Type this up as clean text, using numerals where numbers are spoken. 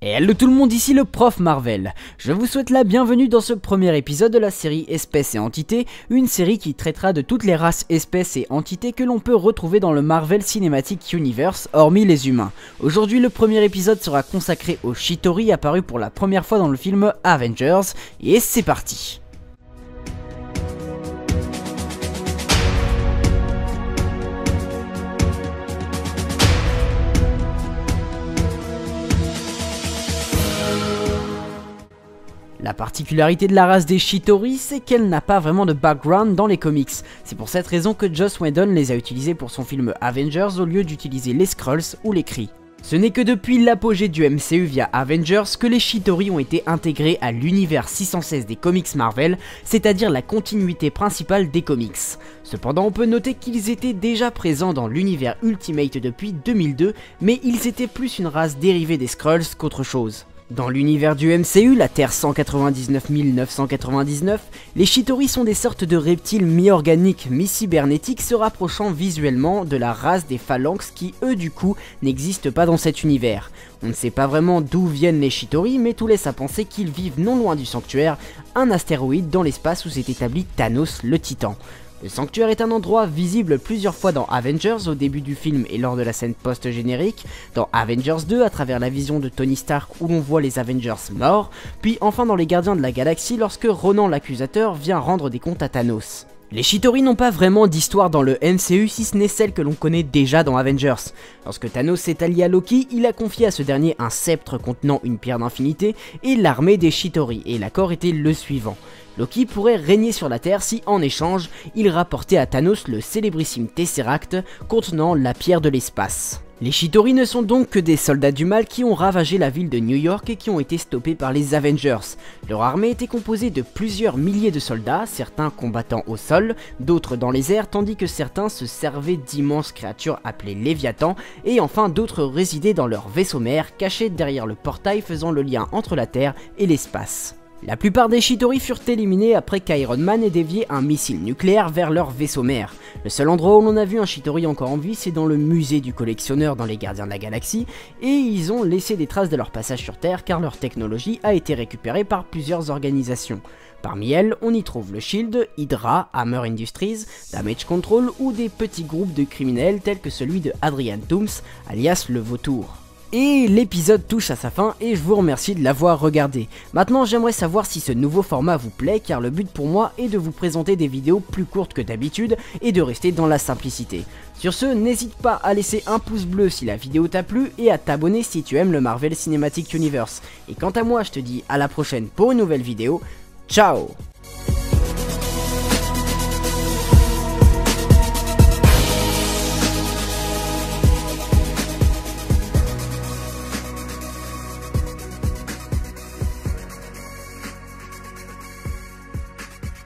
Et hello tout le monde, ici le prof Marvel. Je vous souhaite la bienvenue dans ce premier épisode de la série Espèces et Entités, une série qui traitera de toutes les races, espèces et entités que l'on peut retrouver dans le Marvel Cinematic Universe, hormis les humains. Aujourd'hui, le premier épisode sera consacré aux Chitauri apparus pour la première fois dans le film Avengers, et c'est parti. La particularité de la race des Chitauri, c'est qu'elle n'a pas vraiment de background dans les comics. C'est pour cette raison que Joss Whedon les a utilisés pour son film Avengers au lieu d'utiliser les Skrulls ou les Kree. Ce n'est que depuis l'apogée du MCU via Avengers que les Chitauri ont été intégrés à l'univers 616 des comics Marvel, c'est-à-dire la continuité principale des comics. Cependant, on peut noter qu'ils étaient déjà présents dans l'univers Ultimate depuis 2002, mais ils étaient plus une race dérivée des Skrulls qu'autre chose. Dans l'univers du MCU, la Terre 199 999, les Chitauri sont des sortes de reptiles mi-organiques, mi-cybernétiques se rapprochant visuellement de la race des Phalanx qui, eux du coup, n'existent pas dans cet univers. On ne sait pas vraiment d'où viennent les Chitauri, mais tout laisse à penser qu'ils vivent non loin du sanctuaire, un astéroïde dans l'espace où s'est établi Thanos le Titan. Le sanctuaire est un endroit visible plusieurs fois dans Avengers au début du film et lors de la scène post-générique, dans Avengers 2 à travers la vision de Tony Stark où l'on voit les Avengers morts, puis enfin dans les Gardiens de la Galaxie lorsque Ronan l'accusateur vient rendre des comptes à Thanos. Les Chitauri n'ont pas vraiment d'histoire dans le MCU si ce n'est celle que l'on connaît déjà dans Avengers. Lorsque Thanos s'est allié à Loki, il a confié à ce dernier un sceptre contenant une pierre d'infinité et l'armée des Chitauri, et l'accord était le suivant. Loki pourrait régner sur la Terre si, en échange, il rapportait à Thanos le célébrissime Tesseract contenant la pierre de l'espace. Les Chitauri ne sont donc que des soldats du mal qui ont ravagé la ville de New York et qui ont été stoppés par les Avengers. Leur armée était composée de plusieurs milliers de soldats, certains combattant au sol, d'autres dans les airs, tandis que certains se servaient d'immenses créatures appelées Léviathans, et enfin d'autres résidaient dans leur vaisseau mère, cachés derrière le portail faisant le lien entre la Terre et l'espace. La plupart des Chitauri furent éliminés après qu'Iron Man ait dévié un missile nucléaire vers leur vaisseau mère. Le seul endroit où l'on a vu un Chitauri encore en vie, c'est dans le musée du collectionneur dans les Gardiens de la Galaxie, et ils ont laissé des traces de leur passage sur Terre car leur technologie a été récupérée par plusieurs organisations. Parmi elles, on y trouve le Shield, Hydra, Hammer Industries, Damage Control ou des petits groupes de criminels tels que celui de Adrian Toomes, alias le Vautour. Et l'épisode touche à sa fin et je vous remercie de l'avoir regardé. Maintenant j'aimerais savoir si ce nouveau format vous plaît car le but pour moi est de vous présenter des vidéos plus courtes que d'habitude et de rester dans la simplicité. Sur ce, n'hésite pas à laisser un pouce bleu si la vidéo t'a plu et à t'abonner si tu aimes le Marvel Cinematic Universe. Et quant à moi je te dis à la prochaine pour une nouvelle vidéo, ciao!